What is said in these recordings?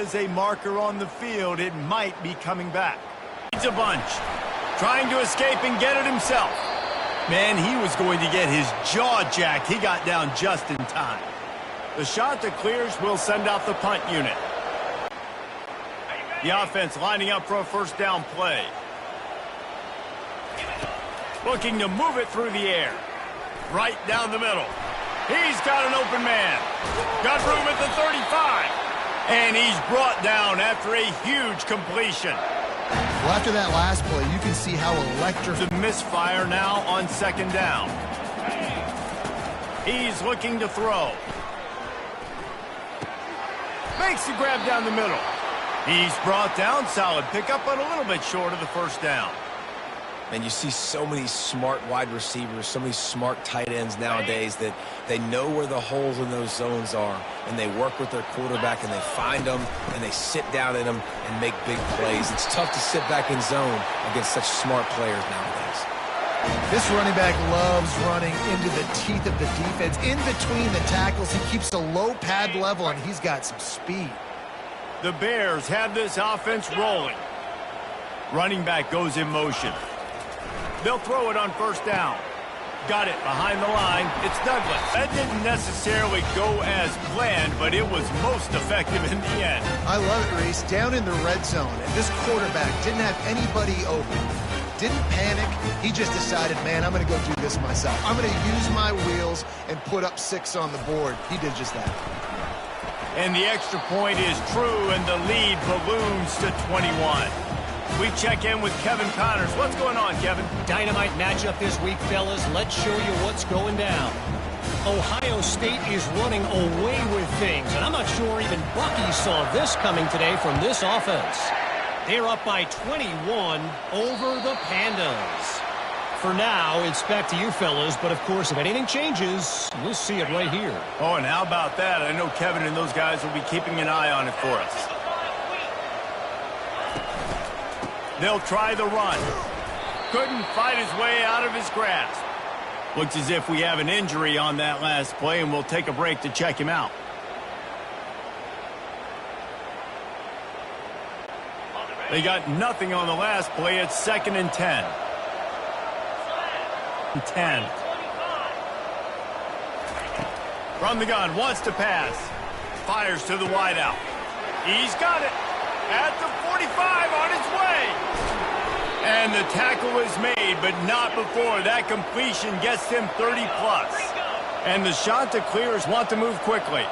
is a marker on the field. It might be coming back. It's a bunch. Trying to escape and get it himself. Man, he was going to get his jaw jacked. He got down just in time. The shot that clears will send out the punt unit. The offense lining up for a first down play. Looking to move it through the air. Right down the middle. He's got an open man. Got room at the 35. And he's brought down after a huge completion. Well, after that last play, you can see how electric. The misfire now on second down. He's looking to throw. Makes the grab down the middle. He's brought down. Solid pickup, but a little bit short of the first down. And you see so many smart wide receivers, so many smart tight ends nowadays that they know where the holes in those zones are, and they work with their quarterback, and they find them, and they sit down in them and make big plays. It's tough to sit back in zone against such smart players nowadays. This running back loves running into the teeth of the defense. In between the tackles, he keeps a low pad level, and he's got some speed. The Bears have this offense rolling. Running back goes in motion. They'll throw it on first down. Got it behind the line. It's Douglas. That didn't necessarily go as planned, but it was most effective in the end. I love it, Reese. Down in the red zone, and this quarterback didn't have anybody open. Didn't panic. He just decided, man, I'm going to go do this myself. I'm going to use my wheels and put up 6 on the board. He did just that. And the extra point is true, and the lead balloons to 21. We check in with Kevin Connors. What's going on, Kevin? Dynamite matchup this week, fellas. Let's show you what's going down. Ohio State is running away with things, and I'm not sure even Bucky saw this coming today from this offense. They're up by 21 over the Pandas. For now, it's back to you, fellas, but of course, if anything changes, we'll see it right here. Oh, and how about that? I know Kevin and those guys will be keeping an eye on it for us. They'll try the run. Couldn't fight his way out of his grasp. Looks as if we have an injury on that last play, and we'll take a break to check him out. They got nothing on the last play. It's 2nd and 10. 10. From the gun, wants to pass. Fires to the wideout. He's got it. At the 45, on its way. And the tackle is made, but not before that completion gets them 30-plus. And the shot to clears want to move quickly.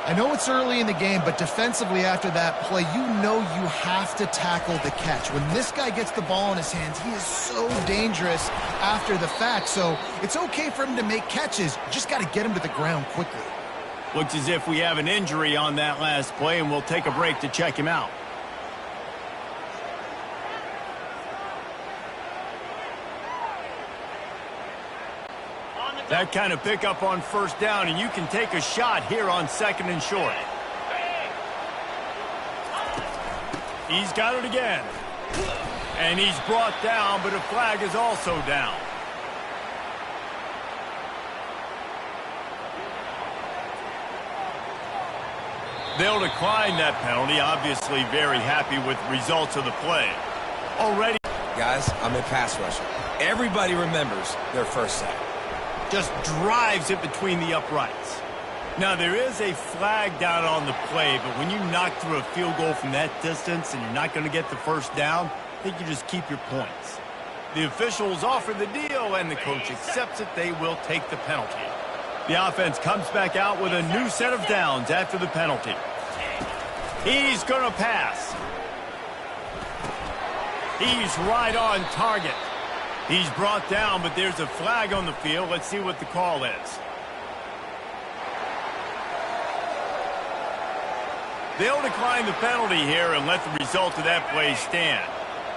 I know it's early in the game, but defensively after that play, you know you have to tackle the catch. When this guy gets the ball in his hands, he is so dangerous after the fact. So it's okay for him to make catches. You just got to get him to the ground quickly. Looks as if we have an injury on that last play, and we'll take a break to check him out. That kind of pickup on first down, and you can take a shot here on 2nd and short. He's got it again. And he's brought down, but a flag is also down. They'll decline that penalty, obviously very happy with the results of the play. Already. Guys, I'm a pass rusher. Everybody remembers their first sack. Just drives it between the uprights. Now, there is a flag down on the play, but when you knock through a field goal from that distance and you're not going to get the first down, I think you just keep your points. The officials offer the deal, and the coach accepts it. They will take the penalty. The offense comes back out with a new set of downs after the penalty. He's going to pass. He's right on target. He's brought down, but there's a flag on the field. Let's see what the call is. They'll decline the penalty here and let the result of that play stand.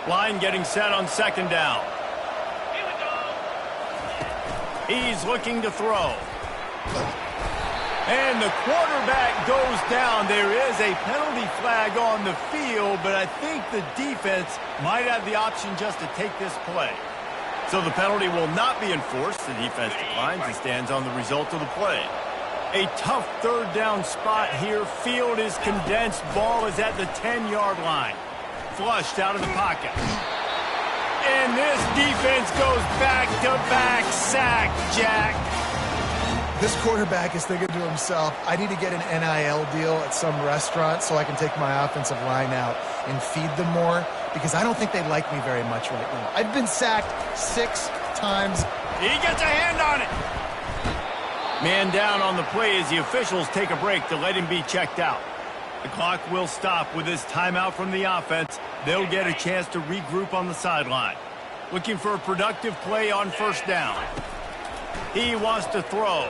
Line getting set on 2nd down. He's looking to throw. And the quarterback goes down. There is a penalty flag on the field, but I think the defense might have the option just to take this play. So the penalty will not be enforced. The defense declines and stands on the result of the play. A tough third down spot here. Field is condensed. Ball is at the 10-yard line. Flushed out of the pocket. And this defense goes back-to-back sack, Jack. This quarterback is thinking to himself, I need to get an NIL deal at some restaurant so I can take my offensive line out and feed them more, because I don't think they like me very much right now. I've been sacked 6 times. He gets a hand on it. Man down on the play as the officials take a break to let him be checked out. The clock will stop with this timeout from the offense. They'll get a chance to regroup on the sideline. Looking for a productive play on first down. He wants to throw.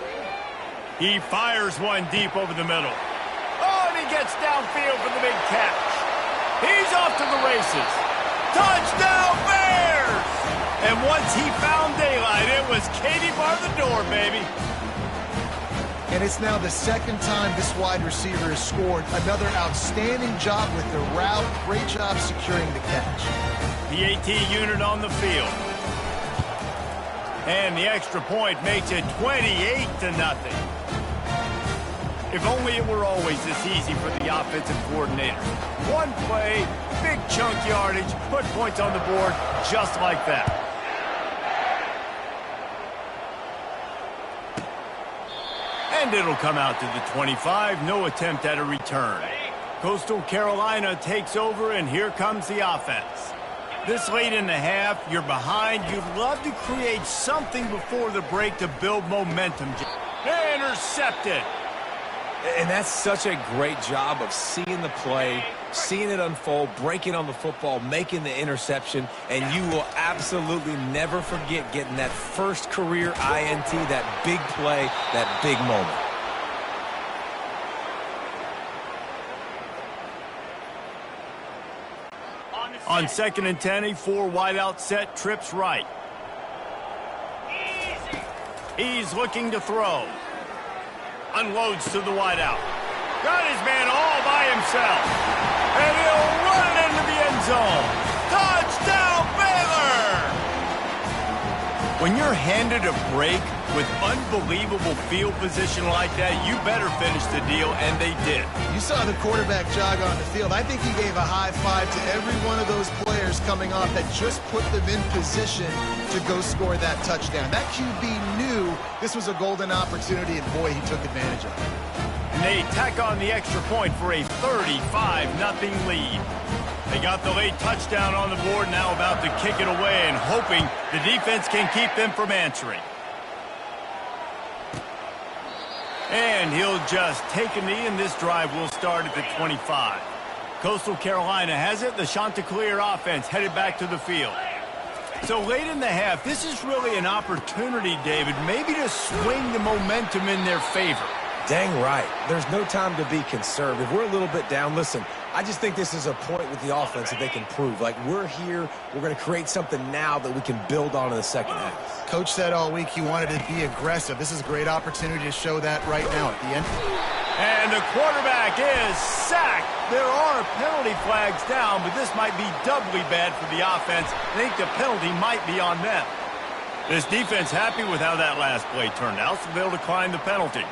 He fires one deep over the middle. Oh, and he gets downfield for the big catch. He's off to the races. Touchdown, Bears! And once he found daylight, it was Katie bar the door, baby. And it's now the second time this wide receiver has scored. Another outstanding job with the route. Great job securing the catch. The AT unit on the field. And the extra point makes it 28-0. If only it were always this easy for the offensive coordinator. One play, big chunk yardage, put points on the board just like that. And it'll come out to the 25. No attempt at a return. Coastal Carolina takes over, and here comes the offense. This late in the half, you're behind. You'd love to create something before the break to build momentum. Intercepted. And that's such a great job of seeing the play, seeing it unfold, breaking on the football, making the interception, and you will absolutely never forget getting that first career INT, that big play, that big moment. On 2nd and 10, a 4-wide-out set, trips right. He's looking to throw. Unloads to the wideout. Got his man all by himself. And he'll run it into the end zone. Touchdown, Baylor! When you're handed a break with unbelievable field position like that, you better finish the deal, and they did. You saw the quarterback jog on the field. I think he gave a high five to every one of those players coming off that just put them in position to go score that touchdown. That QB knew this was a golden opportunity, and boy, he took advantage of it. And they tack on the extra point for a 35-0 lead. They got the late touchdown on the board, now about to kick it away and hoping the defense can keep them from answering. And he'll just take a knee, and this drive will start at the 25. Coastal Carolina has it. The Chanticleer offense headed back to the field. So late in the half, this is really an opportunity, David, maybe to swing the momentum in their favor. Dang right. There's no time to be conservative. We're a little bit down. Listen, I just think this is a point with the offense that they can prove. Like, we're here, we're going to create something now that we can build on in the second half. Coach said all week he wanted to be aggressive. This is a great opportunity to show that right now at the end. And the quarterback is sacked. There are penalty flags down, but this might be doubly bad for the offense. I think the penalty might be on them. This defense happy with how that last play turned out, so they'll decline the penalty.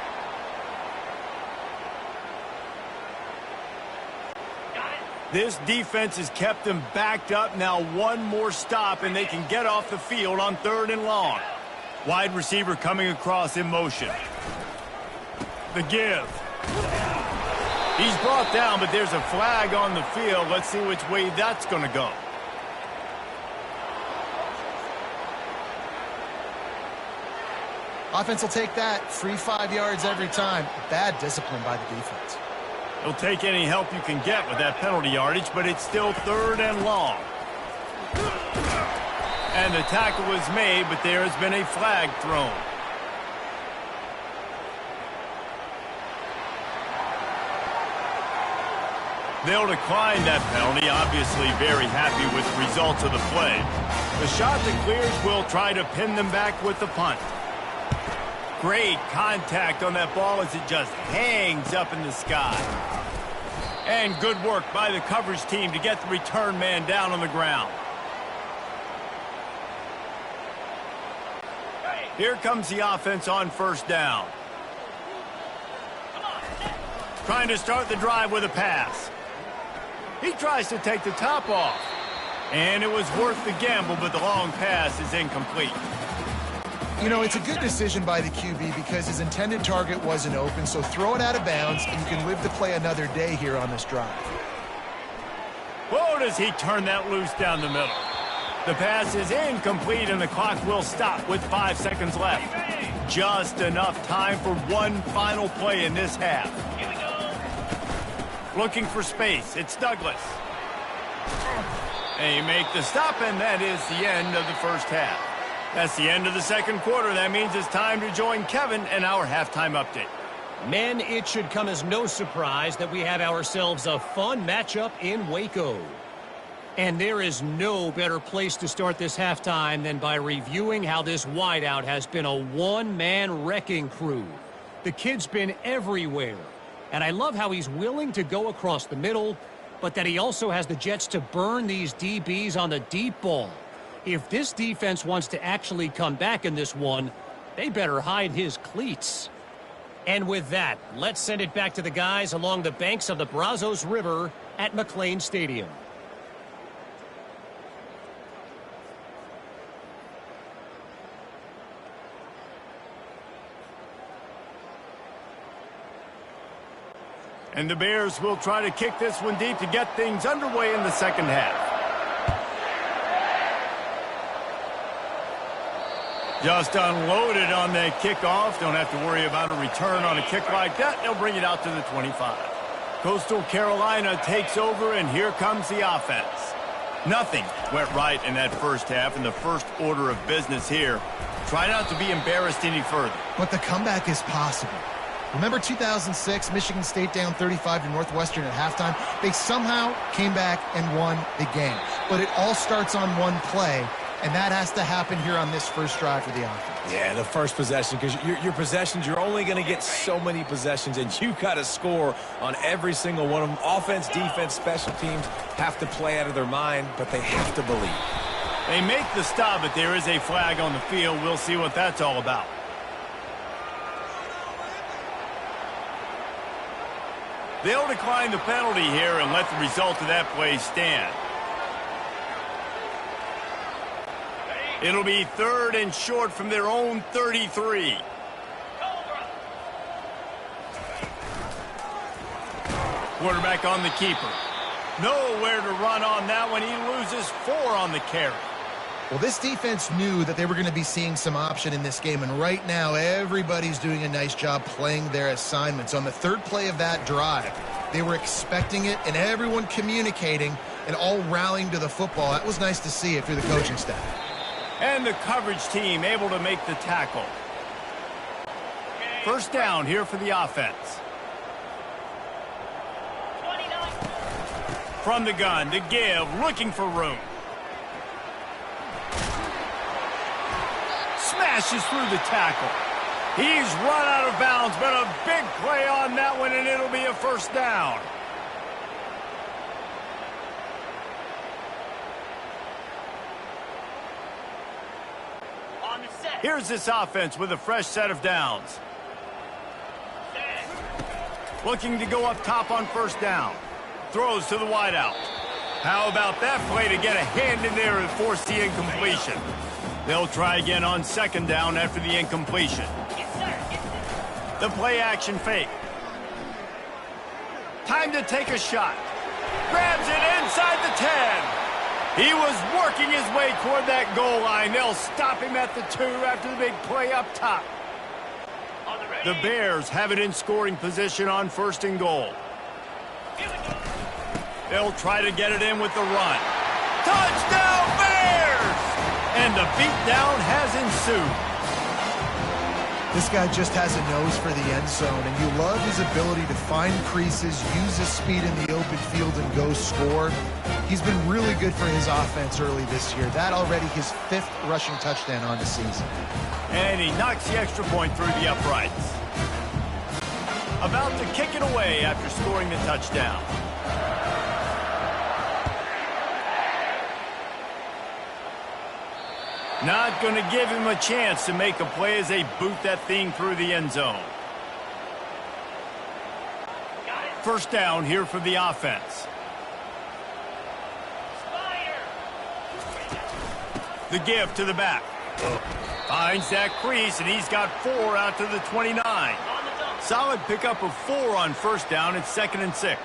This defense has kept them backed up. Now one more stop, and they can get off the field on 3rd and long. Wide receiver coming across in motion. The give. He's brought down, but there's a flag on the field. Let's see which way that's going to go. Offense will take that. Free 5 yards every time. Bad discipline by the defense. He'll take any help you can get with that penalty yardage, but it's still 3rd and long. And the tackle was made, but there has been a flag thrown. They'll decline that penalty, obviously very happy with the results of the play. The Chanticleers will try to pin them back with the punt. Great contact on that ball as it just hangs up in the sky. And good work by the coverage team to get the return man down on the ground. Here comes the offense on 1st down. Trying to start the drive with a pass. He tries to take the top off. And it was worth the gamble, but the long pass is incomplete. You know, it's a good decision by the QB because his intended target wasn't open, so throw it out of bounds, and you can live to play another day here on this drive. Whoa, does he turn that loose down the middle. The pass is incomplete, and the clock will stop with 5 seconds left. Just enough time for one final play in this half. Here we go. Looking for space. It's Douglas. And you make the stop, and that is the end of the first half. That's the end of the second quarter. That means it's time to join Kevin and our halftime update. Men, it should come as no surprise that we have ourselves a fun matchup in Waco. And there is no better place to start this halftime than by reviewing how this wideout has been a one-man wrecking crew. The kid's been everywhere. And I love how he's willing to go across the middle, but that he also has the jets to burn these DBs on the deep ball. If this defense wants to actually come back in this one, they better hide his cleats. And with that, let's send it back to the guys along the banks of the Brazos River at McLean Stadium. And the Bears will try to kick this one deep to get things underway in the second half. Just unloaded on that kickoff. Don't have to worry about a return on a kick like that. They'll bring it out to the 25. Coastal Carolina takes over, and here comes the offense. Nothing went right in that first half, and the first order of business here. Try not to be embarrassed any further. But the comeback is possible. Remember 2006, Michigan State down 35 to Northwestern at halftime? They somehow came back and won the game. But it all starts on one play, and that has to happen here on this first drive for the offense. Yeah, the first possession, because your possessions, you're only going to get so many possessions, and you got to score on every single one of them. Offense, defense, special teams have to play out of their mind, but they have to believe. They make the stop, but there is a flag on the field. We'll see what that's all about. They'll decline the penalty here and let the result of that play stand. It'll be 3rd and short from their own 33. Quarterback on the keeper. Nowhere to run on that one. He loses 4 on the carry. Well, this defense knew that they were going to be seeing some option in this game, and right now everybody's doing a nice job playing their assignments. On the third play of that drive, they were expecting it, and everyone communicating and all rallying to the football. That was nice to see it through the coaching staff. And the coverage team able to make the tackle. First down here for the offense. From the gun to give, looking for room. Smashes through the tackle. He's run out of bounds, but a big play on that one, and it'll be a first down. Here's this offense with a fresh set of downs. Looking to go up top on first down. Throws to the wideout. How about that play to get a hand in there and force the incompletion? They'll try again on second down after the incompletion. The play action fake. Time to take a shot. Grabs it inside the 10. He was working his way toward that goal line. They'll stop him at the 2 after the big play up top. The Bears have it in scoring position on 1st and goal. They'll try to get it in with the run. Touchdown Bears! And the beatdown has ensued. This guy just has a nose for the end zone, and you love his ability to find creases, use his speed in the open field, and go score. He's been really good for his offense early this year. That already his 5th rushing touchdown on the season. And he knocks the extra point through the uprights. About to kick it away after scoring the touchdown. Not going to give him a chance to make a play as they boot that thing through the end zone. first down here for the offense. The give to the back. Finds that crease, and he's got 4 out to the 29. Solid pickup of 4 on first down. It's 2nd and 6.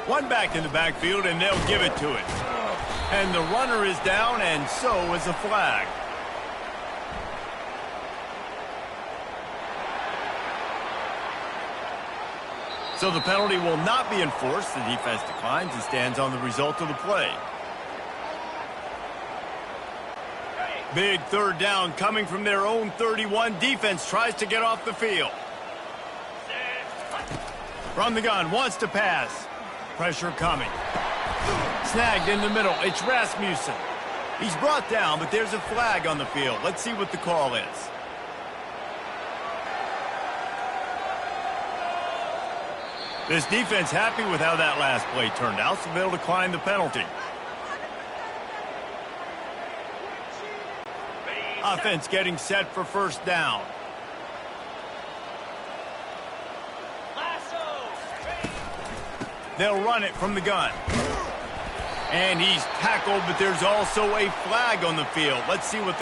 One back in the backfield, and they'll give it to it. And the runner is down, and so is a flag. So the penalty will not be enforced. The defense declines and stands on the result of the play. Big third down coming from their own 31. Defense tries to get off the field. From the gun, wants to pass. Pressure coming. Snagged in the middle. It's Rasmussen. He's brought down, but there's a flag on the field. Let's see what the call is. This defense happy with how that last play turned out, so they'll decline the penalty. Offense getting set for first down. They'll run it from the gun. And he's tackled, but there's also a flag on the field. Let's see what